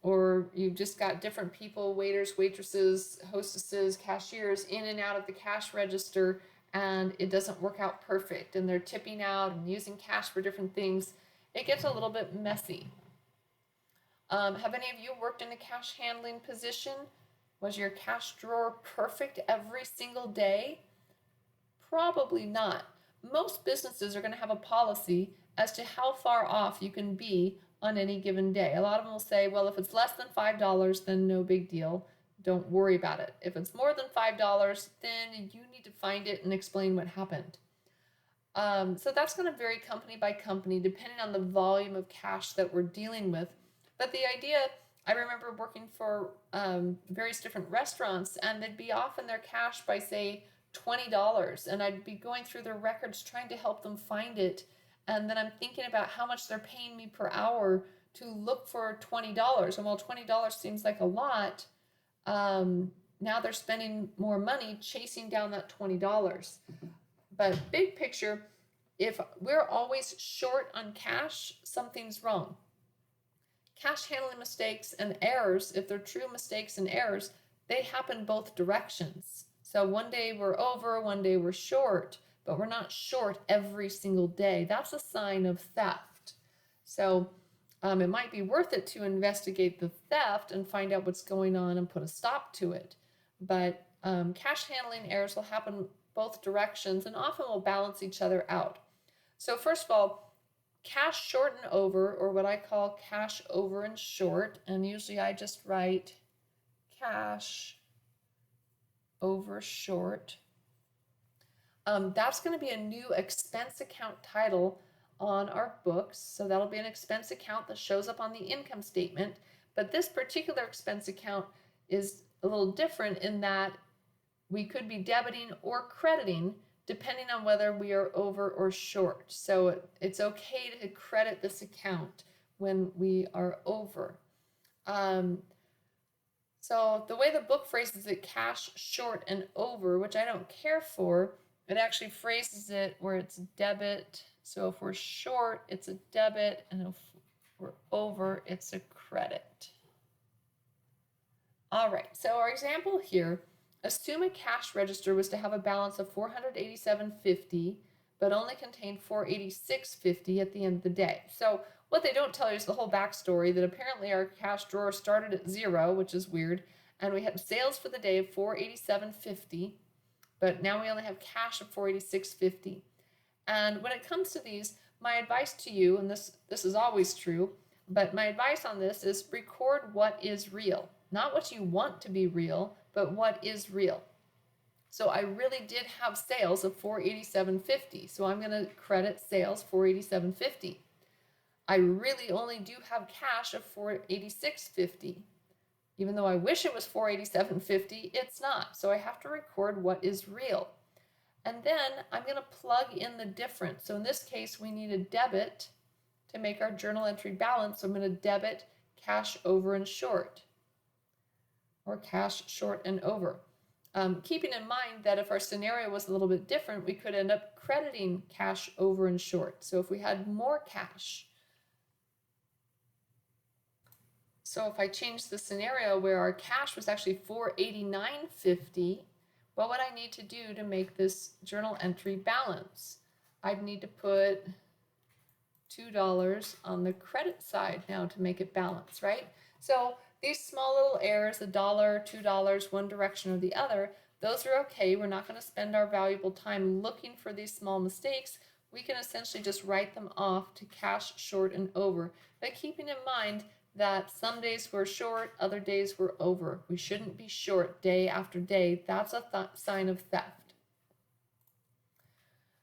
Or you've just got different people, waiters, waitresses, hostesses, cashiers in and out of the cash register, and it doesn't work out perfect, and they're tipping out and using cash for different things. It gets a little bit messy. Have any of you worked in a cash handling position? Was your cash drawer perfect every single day? Probably not. Most businesses are going to have a policy as to how far off you can be on any given day. A lot of them will say, well, if it's less than $5, then no big deal. Don't worry about it. If it's more than $5, then you need to find it and explain what happened. So that's going to vary company by company, depending on the volume of cash that we're dealing with. But the idea, I remember working for various different restaurants, and they'd be off in their cash by, say, $20, and I'd be going through their records trying to help them find it, and then I'm thinking about how much they're paying me per hour to look for $20. And while $20 seems like a lot, now they're spending more money chasing down that $20. But big picture, if we're always short on cash, something's wrong. Cash handling mistakes and errors, if they're true mistakes and errors, they happen both directions. So one day we're over, one day we're short, but we're not short every single day. That's a sign of theft. So it might be worth it to investigate the theft and find out what's going on and put a stop to it. But cash handling errors will happen both directions and often will balance each other out. So first of all, cash short and over, or what I call cash over and short, and usually I just write cash over short. That's going to be a new expense account title on our books. So that'll be an expense account that shows up on the income statement. But this particular expense account is a little different in that we could be debiting or crediting depending on whether we are over or short. So it's okay to credit this account when we are over. So the way the book phrases it, cash short and over, which I don't care for, it actually phrases it where it's debit. So if we're short, it's a debit, and if we're over, it's a credit. All right, so our example here, assume a cash register was to have a balance of $487.50, but only contained $486.50 at the end of the day. So what they don't tell you is the whole backstory, that apparently our cash drawer started at 0, which is weird, and we had sales for the day of $487.50, but now we only have cash of $486.50. And when it comes to these, my advice to you, and this is always true, but my advice on this is record what is real. Not what you want to be real, but what is real. So I really did have sales of $487.50, so I'm going to credit sales $487.50. I really only do have cash of $486.50. Even though I wish it was $487.50, it's not. So I have to record what is real. And then I'm going to plug in the difference. So in this case, we need a debit to make our journal entry balance. So I'm going to debit cash over and short, or cash short and over. Keeping in mind that if our scenario was a little bit different, we could end up crediting cash over and short. So if we had more cash, so if I changed the scenario where our cash was actually $489.50, what would I need to do to make this journal entry balance? I'd need to put $2 on the credit side now to make it balance, right? So these small little errors, $1, $2, one direction or the other, those are okay. We're not going to spend our valuable time looking for these small mistakes. We can essentially just write them off to cash short and over, but keeping in mind that some days we're short, other days we're over. We shouldn't be short day after day. That's a sign of theft.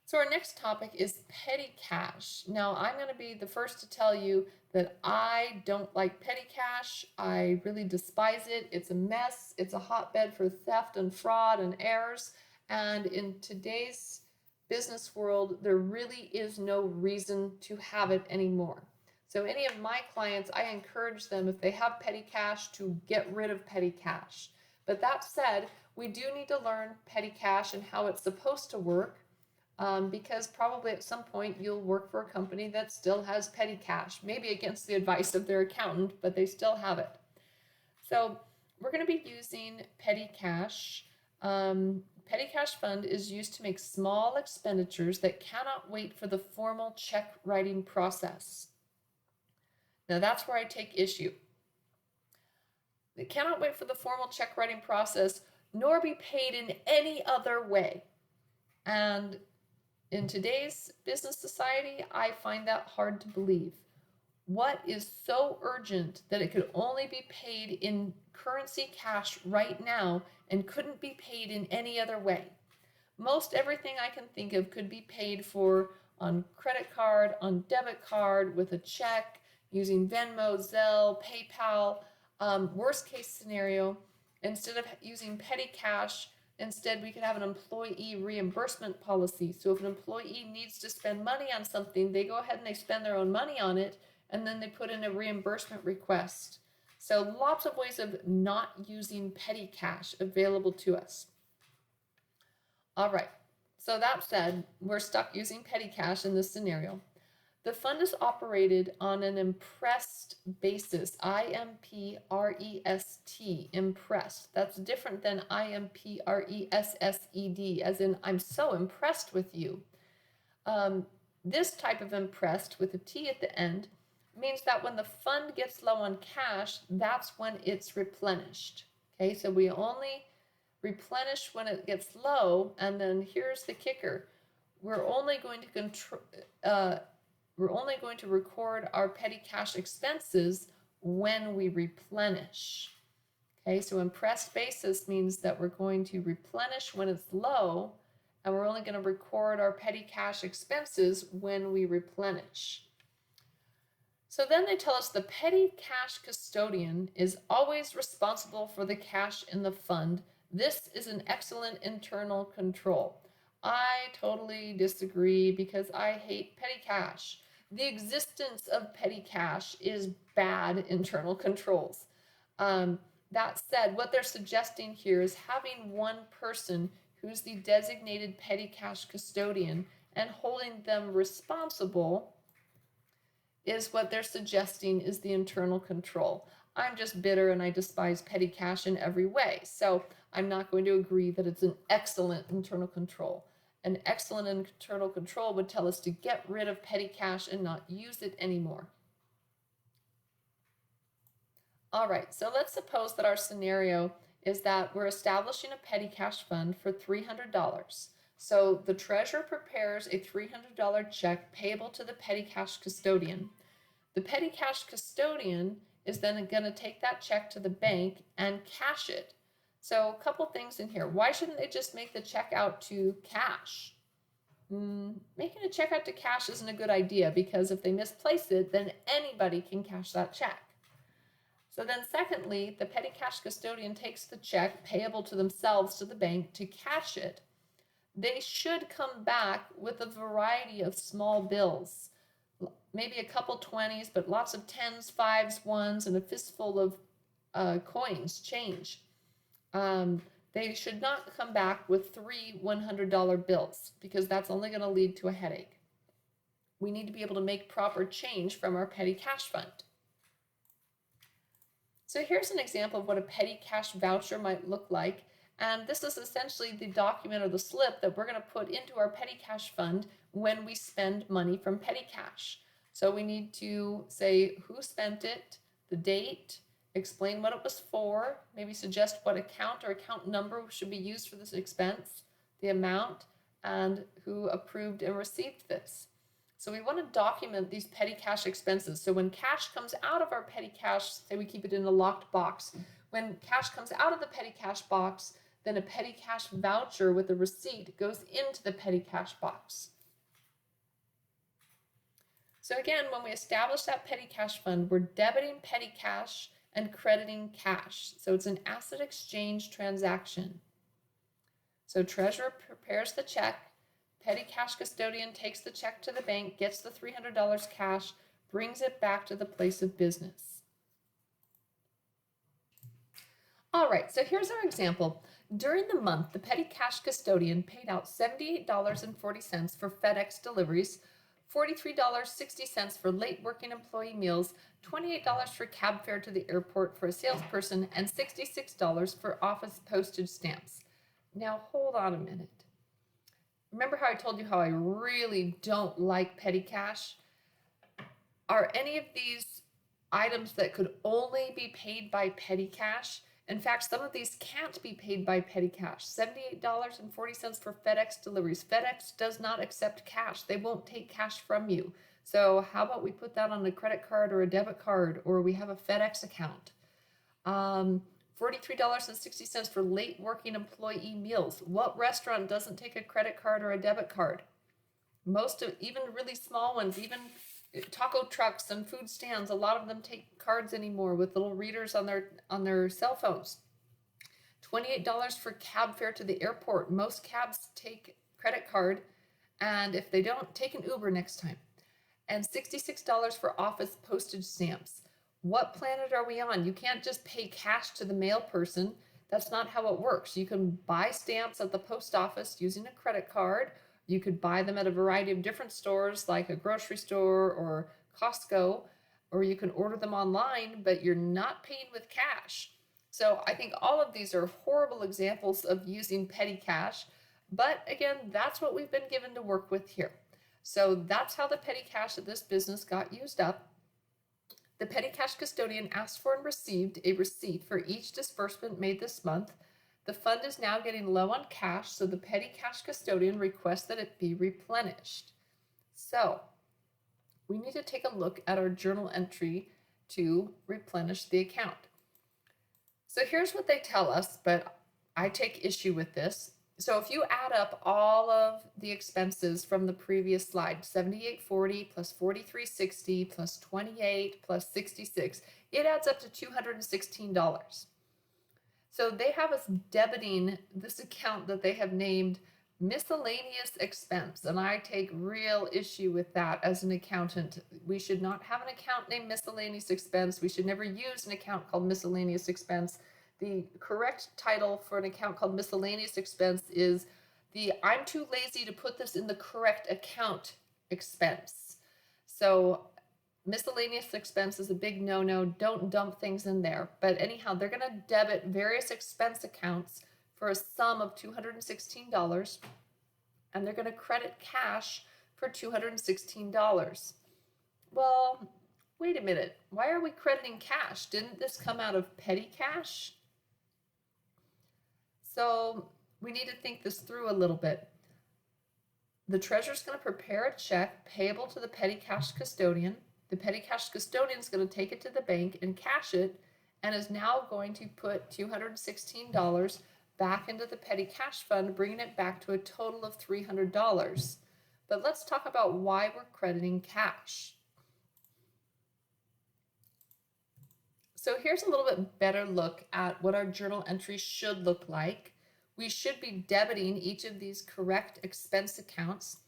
So our next topic is petty cash. Now I'm going to be the first to tell you that I don't like petty cash. I really despise it. It's a mess. It's a hotbed for theft and fraud and errors. And in today's business world, there really is no reason to have it anymore. So any of my clients, I encourage them, if they have petty cash, to get rid of petty cash. But that said, we do need to learn petty cash and how it's supposed to work, because probably at some point you'll work for a company that still has petty cash, maybe against the advice of their accountant, but they still have it. So we're going to be using petty cash. Petty cash fund is used to make small expenditures that cannot wait for the formal check writing process. Now that's where I take issue. It cannot wait for the formal check writing process, nor be paid in any other way. And in today's business society, I find that hard to believe. What is so urgent that it could only be paid in currency cash right now and couldn't be paid in any other way? Most everything I can think of could be paid for on credit card, on debit card, with a check, using Venmo, Zelle, PayPal. Worst case scenario, instead of using petty cash, instead we could have an employee reimbursement policy. So if an employee needs to spend money on something, they go ahead and they spend their own money on it, and then they put in a reimbursement request. So lots of ways of not using petty cash available to us. All right, so that said, we're stuck using petty cash in this scenario. The fund is operated on an impressed basis, I-M-P-R-E-S-T, impressed. That's different than I-M-P-R-E-S-S-E-D, as in I'm so impressed with you. This type of impressed with a T at the end means that when the fund gets low on cash, that's when it's replenished. Okay, so we only replenish when it gets low, and then here's the kicker. We're only going to record our petty cash expenses when we replenish. Okay, so impressed basis means that we're going to replenish when it's low, and we're only going to record our petty cash expenses when we replenish. So then they tell us the petty cash custodian is always responsible for the cash in the fund. This is an excellent internal control. I totally disagree because I hate petty cash. The existence of petty cash is bad internal controls. That said, what they're suggesting here is having one person who's the designated petty cash custodian and holding them responsible is what they're suggesting is the internal control. I'm just bitter and I despise petty cash in every way, so I'm not going to agree that it's an excellent internal control. An excellent internal control would tell us to get rid of petty cash and not use it anymore. All right, so let's suppose that our scenario is that we're establishing a petty cash fund for $300. So the treasurer prepares a $300 check payable to the petty cash custodian. The petty cash custodian is then going to take that check to the bank and cash it. So a couple things in here. Why shouldn't they just make the check out to cash? Making a check out to cash isn't a good idea because if they misplace it, then anybody can cash that check. So then secondly, the petty cash custodian takes the check payable to themselves to the bank to cash it. They should come back with a variety of small bills, maybe a couple 20s, but lots of 10s, 5s, 1s, and a fistful of coins, change. They should not come back with 3 $100 bills because that's only going to lead to a headache. We need to be able to make proper change from our petty cash fund. So here's an example of what a petty cash voucher might look like. And this is essentially the document or the slip that we're going to put into our petty cash fund when we spend money from petty cash. So we need to say who spent it, the date, explain what it was for, maybe suggest what account or account number should be used for this expense, the amount, and who approved and received this. So we want to document these petty cash expenses. So when cash comes out of our petty cash, say we keep it in a locked box. When cash comes out of the petty cash box, then a petty cash voucher with a receipt goes into the petty cash box. So again, when we establish that petty cash fund, we're debiting petty cash and crediting cash. So it's an asset exchange transaction. So treasurer prepares the check, petty cash custodian takes the check to the bank, gets the $300 cash, brings it back to the place of business. All right, so here's our example. During the month, the petty cash custodian paid out $78.40 for FedEx deliveries, $43.60 for late working employee meals, $28 for cab fare to the airport for a salesperson, and $66 for office postage stamps. Now, hold on a minute. Remember how I told you how I really don't like petty cash? Are any of these items that could only be paid by petty cash? In fact, some of these can't be paid by petty cash. $78.40 for FedEx deliveries. FedEx does not accept cash. They won't take cash from you. So how about we put that on a credit card or a debit card, or we have a FedEx account. $43.60 for late working employee meals. What restaurant doesn't take a credit card or a debit card? Most of, even really small ones, even taco trucks and food stands, a lot of them take cards anymore with little readers on their cell phones. $28 for cab fare to the airport. Most cabs take credit card, and if they don't, take an Uber next time. And $66 for office postage stamps. What planet are we on? You can't just pay cash to the mail person. That's not how it works. You can buy stamps at the post office using a credit card. You could buy them at a variety of different stores like a grocery store or Costco, or you can order them online, but you're not paying with cash. So I think all of these are horrible examples of using petty cash, but again, that's what we've been given to work with here. So that's how the petty cash of this business got used up. The petty cash custodian asked for and received a receipt for each disbursement made this month. The fund is now getting low on cash, so the petty cash custodian requests that it be replenished. So we need to take a look at our journal entry to replenish the account. So here's what they tell us, but I take issue with this. So if you add up all of the expenses from the previous slide, $78.40 plus $43.60 plus $28 plus $66, it adds up to $216. So they have us debiting this account that they have named miscellaneous expense, and I take real issue with that as an accountant. We should not have an account named miscellaneous expense. We should never use an account called miscellaneous expense. The correct title for an account called miscellaneous expense is the I'm too lazy to put this in the correct account expense. So miscellaneous expense is a big no-no. Don't dump things in there. But anyhow, they're going to debit various expense accounts for a sum of $216, and they're going to credit cash for $216. Well, wait a minute. Why are we crediting cash? Didn't this come out of petty cash? So we need to think this through a little bit. The treasurer's going to prepare a check payable to the petty cash custodian. The petty cash custodian is going to take it to the bank and cash it, and is now going to put $216 back into the petty cash fund, bringing it back to a total of $300. But let's talk about why we're crediting cash. So here's a little bit better look at what our journal entry should look like. We should be debiting each of these correct expense accounts.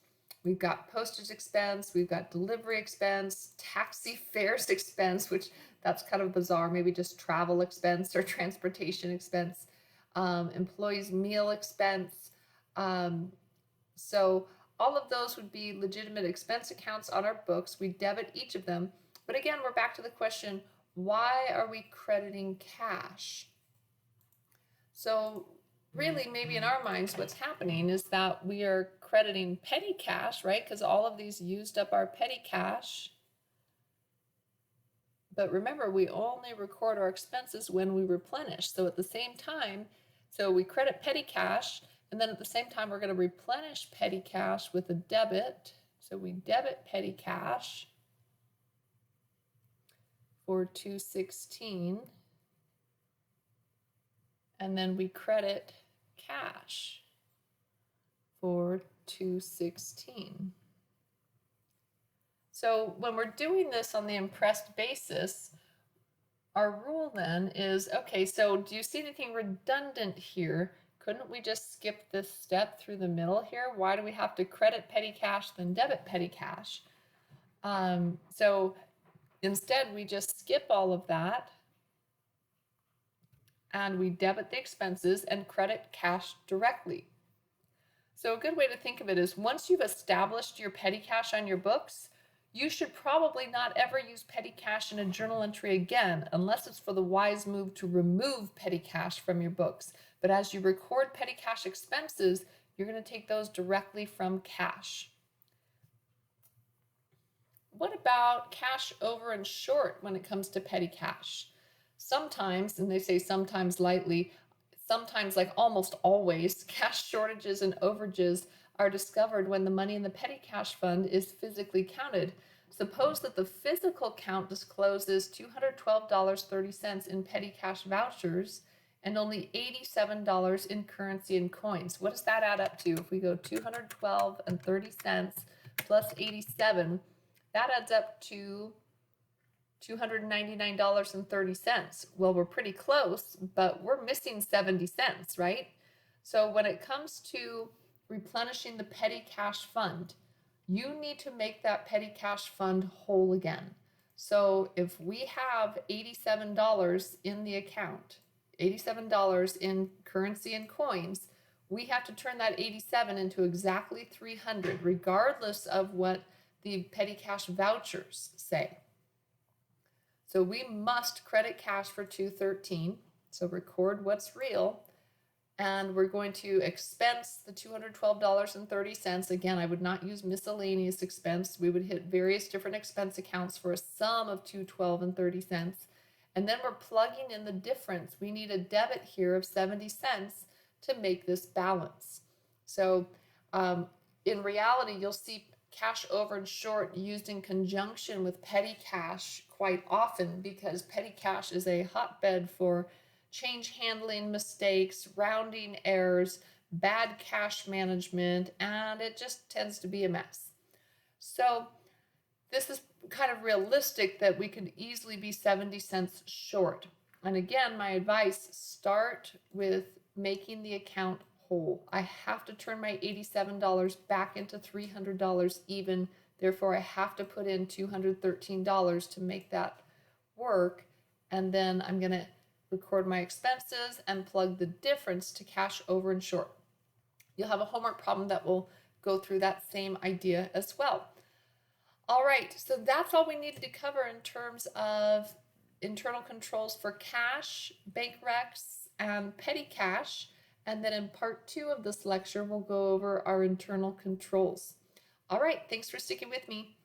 We've got postage expense, we've got delivery expense, taxi fares expense, which that's kind of bizarre, maybe just travel expense or transportation expense, employees' meal expense. So all of those would be legitimate expense accounts on our books. We debit each of them. But again, we're back to the question, why are we crediting cash? So really, maybe in our minds, what's happening is that we are crediting petty cash, right? Because all of these used up our petty cash. But remember, we only record our expenses when we replenish. So at the same time, so we credit petty cash, and then at the same time, we're going to replenish petty cash with a debit. So we debit petty cash for $216, and then we credit cash for $216. So when we're doing this on the impressed basis, our rule then is, okay, so do you see anything redundant here? Couldn't we just skip this step through the middle here? Why do we have to credit petty cash then debit petty cash? So instead we just skip all of that and we debit the expenses and credit cash directly. So a good way to think of it is once you've established your petty cash on your books, you should probably not ever use petty cash in a journal entry again, unless it's for the wise move to remove petty cash from your books. But as you record petty cash expenses, you're going to take those directly from cash. What about cash over and short when it comes to petty cash? Sometimes, and they say sometimes lightly, sometimes like almost always, cash shortages and overages are discovered when the money in the petty cash fund is physically counted. Suppose that the physical count discloses $212.30 in petty cash vouchers and only $87 in currency and coins. What does that add up to? If we go $212.30 plus 87, that adds up to $299.30. Well, we're pretty close, but we're missing 70 cents, right? So when it comes to replenishing the petty cash fund, you need to make that petty cash fund whole again. So if we have $87 in the account, $87 in currency and coins, we have to turn that 87 into exactly 300, regardless of what the petty cash vouchers say. So we must credit cash for 213. So record what's real. And we're going to expense the $212.30. Again, I would not use miscellaneous expense. We would hit various different expense accounts for a sum of $212.30. And then we're plugging in the difference. We need a debit here of 70 cents to make this balance. So in reality, you'll see cash over and short used in conjunction with petty cash quite often, because petty cash is a hotbed for change handling mistakes, rounding errors, bad cash management, and it just tends to be a mess. So this is kind of realistic that we could easily be 70 cents short. And again, my advice, start with making the account whole. I have to turn my $87 back into $300 even. Therefore, I have to put in $213 to make that work. And then I'm going to record my expenses and plug the difference to cash over and short. You'll have a homework problem that will go through that same idea as well. All right, so that's all we needed to cover in terms of internal controls for cash, bank recs, and petty cash. And then in part 2 of this lecture, we'll go over our internal controls. All right, thanks for sticking with me.